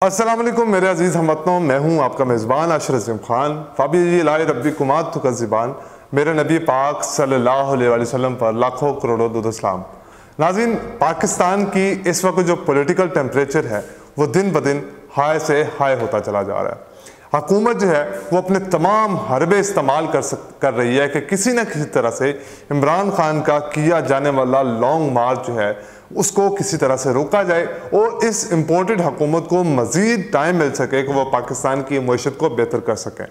अस्सलाम वालेकुम मेरे अजीज़ हमवतनों, मैं हूँ आपका मेज़बान अशरफ अज़ीम खान। फ़ाबी लाई रब्बी कुमात तुका ज़िबान, मेरे नबी पाक सल्लल्लाहु अलैहि वसल्लम पर लाखों करोड़ों दुरूद सलाम। नाज़रीन, पाकिस्तान की इस वक्त जो पॉलिटिकल टेम्परेचर है वो दिन ब दिन हाई से हाई होता चला जा रहा है। हुकूमत जो है वो अपने तमाम हरबे इस्तेमाल कर रही है कि किसी न किसी तरह से इमरान खान का किया जाने वाला लॉन्ग मार्च जो है उसको किसी तरह से रोका जाए और इस इम्पोर्टेड हुकूमत को मज़ीद टाइम मिल सके कि वो पाकिस्तान की मईशत को बेहतर कर सकें।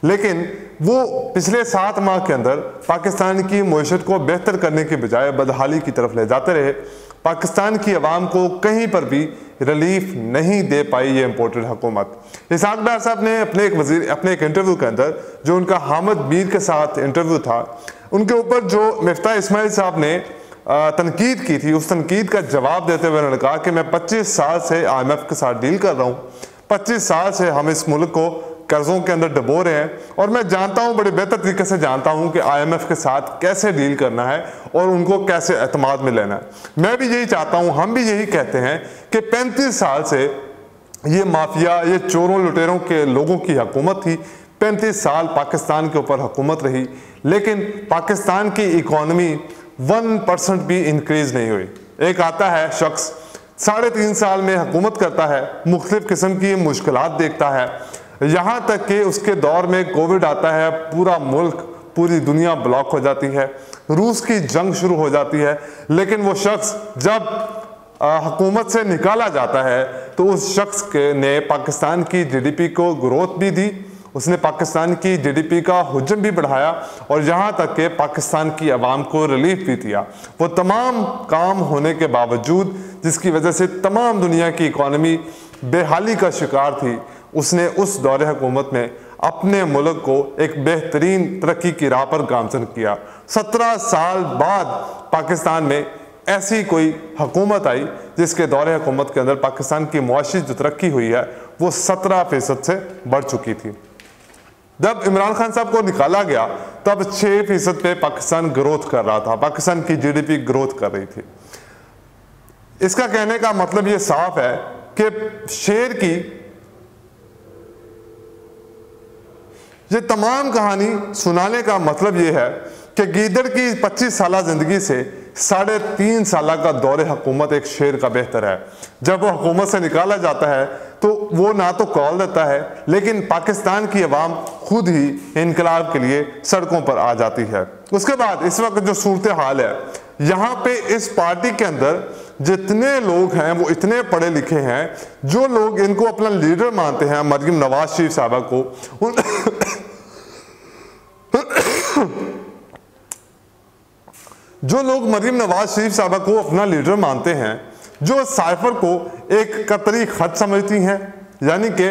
लेकिन वो पिछले 7 माह के अंदर पाकिस्तान की मईशत को बेहतर करने के बजाय बदहाली की तरफ ले जाते रहे। पाकिस्तान की आवाम को कहीं पर भी रिलीफ नहीं दे पाई ये इम्पोर्टेड हुकूमत। इसहाक डार साहब ने अपने एक इंटरव्यू के अंदर, जो उनका हामिद मीर के साथ इंटरव्यू था, उनके ऊपर जो मिफ्ताह इस्माइल साहब ने तनकीद की थी, उस तनकीद का जवाब देते हुए उन्होंने कहा कि मैं 25 साल से IMF के साथ डील कर रहा हूँ, 25 साल से हम इस मुल्क को कर्जों के अंदर डबो रहे हैं और मैं जानता हूँ, बड़े बेहतर तरीके से जानता हूँ कि IMF के साथ कैसे डील करना है और उनको कैसे एतमाद में लेना है। मैं भी यही चाहता हूँ, हम भी यही कहते हैं कि 35 साल से ये माफिया, ये चोरों लुटेरों के लोगों की हुकूमत थी। 35 साल पाकिस्तान के ऊपर हुकूमत रही, लेकिन पाकिस्तान की इकॉनमी 1% भी इंक्रीज नहीं हुई। एक आता है शख्स 3.5 साल में हुकूमत करता है, मुख्तलिफ किस्म की मुश्किलात देखता है, यहाँ तक कि उसके दौर में कोविड आता है, पूरा मुल्क, पूरी दुनिया ब्लॉक हो जाती है, रूस की जंग शुरू हो जाती है। लेकिन वो शख्स जब हुकूमत से निकाला जाता है तो उस शख्स ने पाकिस्तान की GDP को ग्रोथ भी दी, उसने पाकिस्तान की GDP का हुजम भी बढ़ाया और यहाँ तक कि पाकिस्तान की आवाम को रिलीफ भी दिया। वो तमाम काम होने के बावजूद, जिसकी वजह से तमाम दुनिया की इकॉनमी बेहाली का शिकार थी, उसने उस दौरे हुकूमत में अपने मुल्क को एक बेहतरीन तरक्की की राह पर गामजन किया। 17 साल बाद पाकिस्तान में ऐसी कोई हुकूमत आई जिसके दौरे हुकूमत के अंदर पाकिस्तान की मुआशी जो तरक्की हुई है वो 17% से बढ़ चुकी थी। जब इमरान खान साहब को निकाला गया तब 6% पे पाकिस्तान ग्रोथ कर रहा था, पाकिस्तान की GDP ग्रोथ कर रही थी। इसका कहने का मतलब ये साफ है कि शेर की ये तमाम कहानी सुनाने का मतलब ये है कि गीदड़ की 25 साल जिंदगी से 3.5 साल का दौरे हुकूमत एक शेर का बेहतर है। जब वो हुकूमत से निकाला जाता है तो वो ना तो कॉल देता है, लेकिन पाकिस्तान की आवाम खुद ही इनकलाब के लिए सड़कों पर आ जाती है। उसके बाद इस वक्त जो सूरत हाल है, यहाँ पे इस पार्टी के अंदर जितने लोग हैं वो इतने पढ़े लिखे हैं, जो लोग इनको अपना लीडर मानते हैं, मरियम नवाज शरीफ साहबा को, जो लोग मरियम नवाज शरीफ साहबा को अपना लीडर मानते हैं, जो साइफर को एक कतरी खत समझती हैं, यानी कि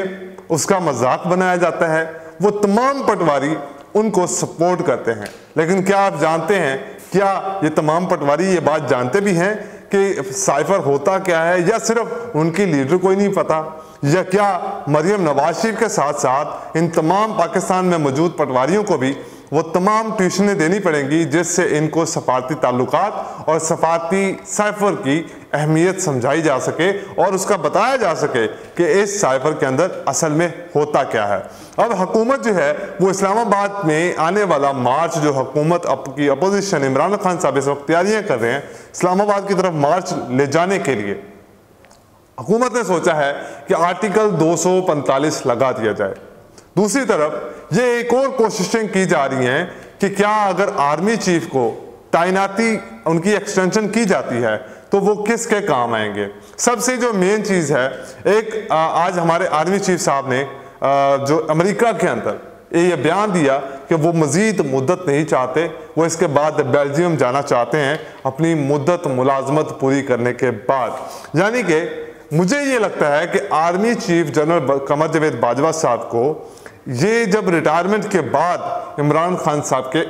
उसका मजाक बनाया जाता है, वो तमाम पटवारी उनको सपोर्ट करते हैं। लेकिन क्या आप जानते हैं, क्या ये तमाम पटवारी ये बात जानते भी हैं कि साइफर होता क्या है, या सिर्फ उनकी लीडर को ही नहीं पता, या क्या मरियम नवाज शरीफ के साथ साथ इन तमाम पाकिस्तान में मौजूद पटवारियों को भी वो तमाम ट्यूशनें देनी पड़ेंगी जिससे इनको सफारती ताल्लुकात और सफारती साइफर की अहमियत समझाई जा सके और उसका बताया जा सके कि इस साइफर के अंदर असल में होता क्या है। अब हुकूमत जो है वो इस्लामाबाद में आने वाला मार्च, जो हुकूमत की अपोजिशन इमरान खान साहब इस वक्त तैयारियां कर रहे हैं इस्लामाबाद की तरफ मार्च ले जाने के लिए, हुकूमत ने सोचा है कि आर्टिकल 245 लगा दिया जाए। दूसरी तरफ ये एक और कोशिशें की जा रही हैं कि क्या अगर आर्मी चीफ को तैनाती उनकी एक्सटेंशन की जाती है तो वो किसके काम आएंगे। सबसे जो मेन चीज है, एक आज हमारे आर्मी चीफ साहब ने जो अमेरिका के अंदर ये बयान दिया कि वो मजीद मुद्दत नहीं चाहते, वो इसके बाद बेल्जियम जाना चाहते हैं अपनी मुद्दत मुलाजमत पूरी करने के बाद। यानी कि मुझे ये लगता है कि army chief general Qamar Javed Bajwa साहब को ये जब रिटायरमेंट के बाद इमरान खान साहब के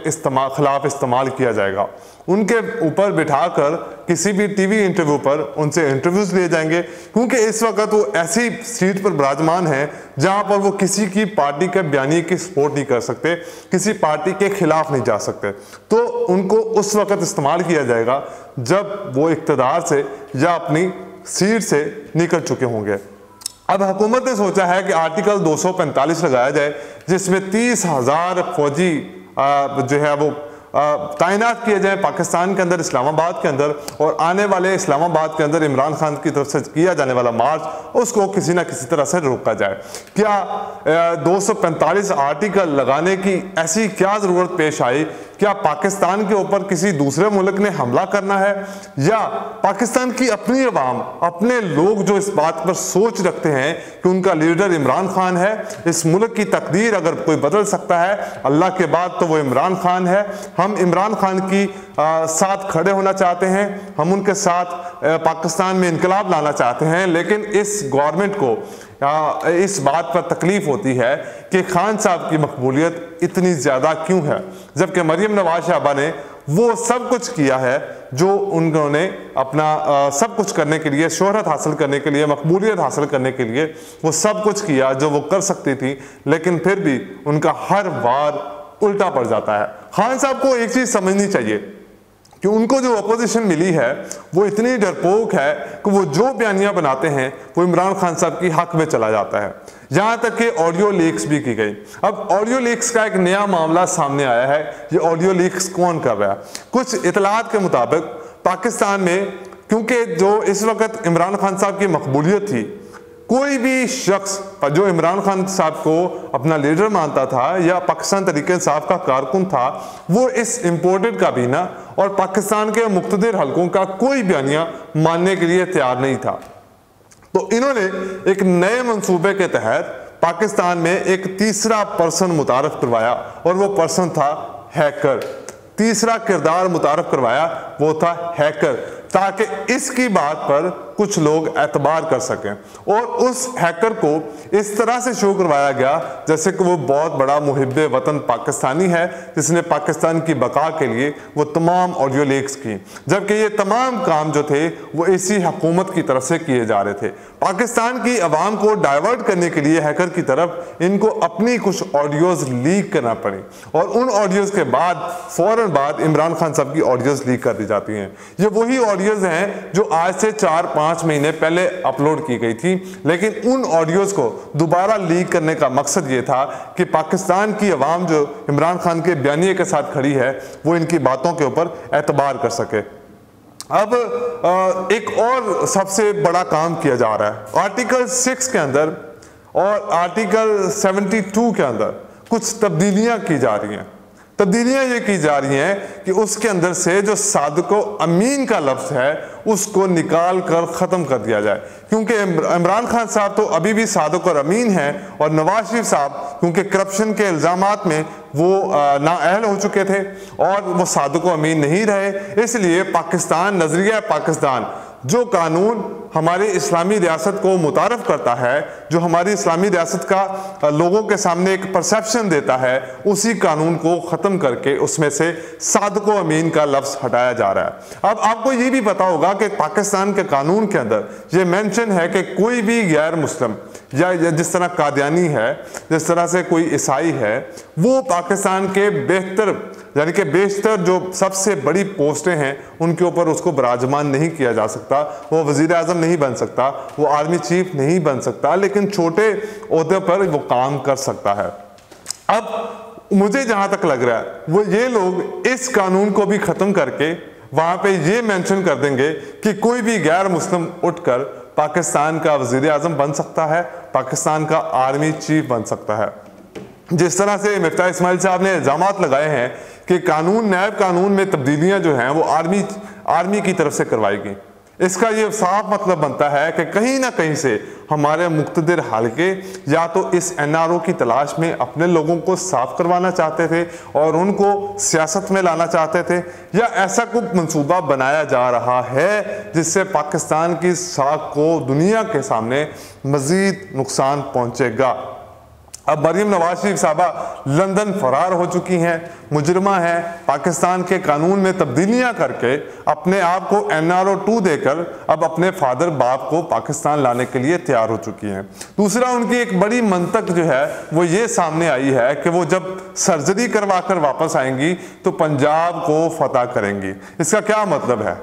खिलाफ इस्तेमाल किया जाएगा, उनके ऊपर बिठाकर किसी भी टीवी इंटरव्यू पर उनसे इंटरव्यूज लिए जाएंगे, क्योंकि इस वक्त वो ऐसी सीट पर विराजमान है जहां पर वो किसी की पार्टी के बयानी की सपोर्ट नहीं कर सकते, किसी पार्टी के खिलाफ नहीं जा सकते। तो उनको उस वक्त इस्तेमाल किया जाएगा जब वो इक़्तिदार से या अपनी सीट से निकल चुके होंगे। अब हुकूमत ने सोचा है कि आर्टिकल 245 लगाया जाए, जिसमें 30,000 फौजी जो है वो तैनात किए जाए पाकिस्तान के अंदर, इस्लामाबाद के अंदर, और आने वाले इस्लामाबाद के अंदर इमरान खान की तरफ से किया जाने वाला मार्च उसको किसी ना किसी तरह से रोका जाए। क्या 245 आर्टिकल लगाने की ऐसी क्या ज़रूरत पेश आई? क्या पाकिस्तान के ऊपर किसी दूसरे मुल्क ने हमला करना है, या पाकिस्तान की अपनी अवाम, अपने लोग जो इस बात पर सोच रखते हैं कि उनका लीडर इमरान खान है, इस मुल्क की तकदीर अगर कोई बदल सकता है अल्लाह के बाद तो वो इमरान खान है, हम इमरान खान की साथ खड़े होना चाहते हैं, हम उनके साथ पाकिस्तान में इनकलाब लाना चाहते हैं, लेकिन इस गवर्नमेंट को इस बात पर तकलीफ होती है कि खान साहब की मकबूलियत इतनी ज़्यादा क्यों है, जबकि मरियम नवाज साहबा ने वो सब कुछ किया है जो उन्होंने अपना सब कुछ करने के लिए, शोहरत हासिल करने के लिए, मकबूलियत हासिल करने के लिए वो सब कुछ किया जो वो कर सकती थी, लेकिन फिर भी उनका हर बार उल्टा पड़ जाता है। खान साहब को एक चीज़ समझनी चाहिए कि उनको जो अपोजिशन मिली है वो इतनी डरपोक है कि वो जो बयानियां बनाते हैं वो इमरान खान साहब की हक में चला जाता है। यहाँ तक कि ऑडियो लीक्स भी की गई। अब ऑडियो लीक्स का एक नया मामला सामने आया है। ये ऑडियो लीक्स कौन कर रहा है? कुछ इतलात के मुताबिक पाकिस्तान में, क्योंकि जो इस वक्त इमरान खान साहब की मकबूलियत थी, कोई भी शख्स जो इमरान खान साहब को अपना लीडर मानता था या पाकिस्तान तहरीक इंसाफ का कारकुन था, वो इस इम्पोर्टेड काबीना और पाकिस्तान के मुख्तलिफ हलकों का कोई बयानिया मानने के लिए तैयार नहीं था। तो इन्होंने एक नए मंसूबे के तहत पाकिस्तान में एक तीसरा पर्सन मुतारफ करवाया, और वो पर्सन था हैकर। तीसरा किरदार मुतारफ करवाया, वो था हैकर, ताकि इसकी बात पर कुछ लोग एतबार कर सकें। और उस हैकर को इस तरह से शो करवाया गया जैसे कि वो बहुत बड़ा मुहिब्बे वतन पाकिस्तानी है, जिसने पाकिस्तान की बका के लिए वो तमाम ऑडियो लीक्स की, जबकि ये तमाम काम जो थे वो इसी हुकूमत की तरफ से किए जा रहे थे। पाकिस्तान की आवाम को डाइवर्ट करने के लिए हैकर की तरफ इनको अपनी कुछ ऑडियोज लीक करना पड़ी, और उन ऑडियोज के बाद फौरन बाद इमरान खान साहब की ऑडियोज लीक कर दी जाती हैं। ये वही ऑडियोज हैं जो आज से 4-5 महीने पहले अपलोड की गई थी, लेकिन उन ऑडियोज को दोबारा लीक करने का मकसद ये था कि पाकिस्तान की आवाम जो इमरान खान के बयानिए के साथ खड़ी है वो इनकी बातों के ऊपर एतबार कर सके। अब एक और सबसे बड़ा काम किया जा रहा है। आर्टिकल 6 के अंदर और आर्टिकल 72 के अंदर कुछ तब्दीलियां की जा रही हैं। तब्दीलियां ये की जा रही हैं कि उसके अंदर से जो सादिको अमीन का लफ्ज है उसको निकाल कर ख़त्म कर दिया जाए, क्योंकि इमरान खान साहब तो अभी भी सादिक और अमीन हैं, और नवाज शरीफ साहब क्योंकि करप्शन के इल्ज़ामात में वो नाअहल हो चुके थे और वो सादिक और अमीन नहीं रहे, इसलिए पाकिस्तान, नज़रिया पाकिस्तान जो कानून हमारी इस्लामी रियासत को मुतारफ़ करता है, जो हमारी इस्लामी रियासत का लोगों के सामने एक परसेप्शन देता है, उसी कानून को ख़त्म करके उसमें से सादिक व अमीन का लफ्ज़ हटाया जा रहा है। अब आपको ये भी पता होगा कि पाकिस्तान के कानून के अंदर ये मेंशन है कि कोई भी गैर मुस्लिम या जिस तरह कादियानी है, जिस तरह से कोई ईसाई है, वो पाकिस्तान के बेहतर यानी कि बेशतर जो सबसे बड़ी पोस्टें हैं उनके ऊपर उसको बराजमान नहीं किया जा सकता। वो वज़ीर आज़म नहीं बन सकता, वो आर्मी चीफ नहीं बन सकता, लेकिन छोटे ओहदे पर वो काम कर सकता है। अब मुझे जहाँ तक लग रहा है वो ये लोग इस कानून को भी ख़त्म करके वहाँ पे ये मेंशन कर देंगे कि कोई भी गैर मुस्लिम उठकर पाकिस्तान का वज़ीर आज़म बन सकता है, पाकिस्तान का आर्मी चीफ बन सकता है। जिस तरह से मिफ्ताह इस्माइल साहब ने इल्ज़ामात लगाए हैं कि कानून, नैब कानून में तब्दीलियां जो हैं वो आर्मी की तरफ से करवाएगी, इसका ये साफ मतलब बनता है कि कहीं ना कहीं से हमारे मुख्तदिर हलके या तो इस NRO की तलाश में अपने लोगों को साफ करवाना चाहते थे और उनको सियासत में लाना चाहते थे, या ऐसा कुछ मंसूबा बनाया जा रहा है जिससे पाकिस्तान की साख को दुनिया के सामने मज़ीद नुकसान पहुँचेगा। अब मरियम नवाज शरीफ साहबा लंदन फरार हो चुकी हैं, मुजरिमा हैं, पाकिस्तान के कानून में तब्दीलियां करके अपने आप को NRO 2 देकर अब अपने फादर बाप को पाकिस्तान लाने के लिए तैयार हो चुकी हैं। दूसरा, उनकी एक बड़ी मंतक जो है वो ये सामने आई है कि वो जब सर्जरी करवा कर वापस आएंगी तो पंजाब को फतह करेंगी। इसका क्या मतलब है?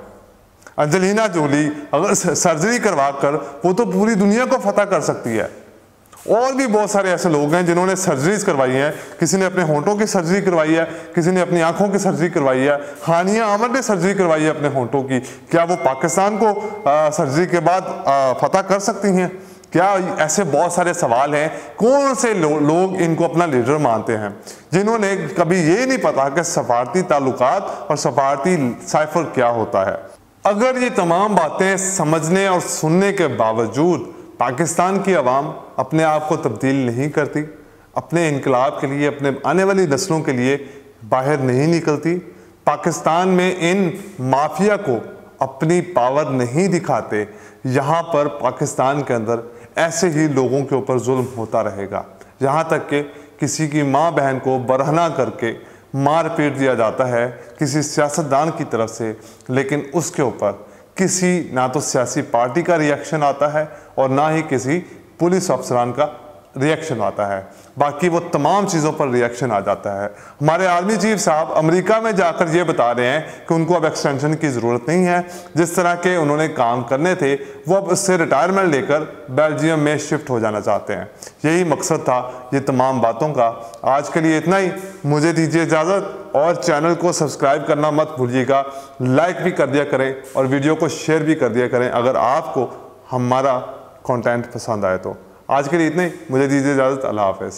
एंजेलिना जोली अगर सर्जरी करवा कर वो तो पूरी दुनिया को फतह कर सकती है। और भी बहुत सारे ऐसे लोग हैं जिन्होंने सर्जरीज करवाई हैं। किसी ने अपने होंठों की सर्जरी करवाई है, किसी ने अपनी आंखों की सर्जरी करवाई है। हानिया आमर ने सर्जरी करवाई है अपने होंठों की। क्या वो पाकिस्तान को सर्जरी के बाद फतह कर सकती हैं? क्या ऐसे बहुत सारे सवाल हैं। कौन से लोग इनको अपना लीडर मानते हैं जिन्होंने कभी ये नहीं पता कि सफारती ताल्लुकात और सफारती साइफर क्या होता है। अगर ये तमाम बातें समझने और सुनने के बावजूद पाकिस्तान की आवाम अपने आप को तब्दील नहीं करती, अपने इनकलाब के लिए, अपने आने वाली नस्लों के लिए बाहर नहीं निकलती, पाकिस्तान में इन माफिया को अपनी पावर नहीं दिखाते, यहाँ पर पाकिस्तान के अंदर ऐसे ही लोगों के ऊपर जुल्म होता रहेगा। यहाँ तक कि किसी की माँ बहन को बरहना करके मार पीट दिया जाता है किसी सियासतदान की तरफ से, लेकिन उसके ऊपर किसी ना तो सियासी पार्टी का रिएक्शन आता है और ना ही किसी पुलिस अफसरान का रिएक्शन आता है। बाकी वो तमाम चीज़ों पर रिएक्शन आ जाता है। हमारे आर्मी चीफ साहब अमेरिका में जाकर ये बता रहे हैं कि उनको अब एक्सटेंशन की ज़रूरत नहीं है। जिस तरह के उन्होंने काम करने थे वो अब उससे रिटायरमेंट लेकर बेल्जियम में शिफ्ट हो जाना चाहते हैं। यही मकसद था ये तमाम बातों का। आज के लिए इतना ही, मुझे दीजिए इजाज़त और चैनल को सब्सक्राइब करना मत भूलिएगा। लाइक भी कर दिया करें और वीडियो को शेयर भी कर दिया करें अगर आपको हमारा कंटेंट पसंद आए तो। आज के लिए इतने ही, मुझे दीजिए इजाज़त। अल्लाह हाफ़िज़।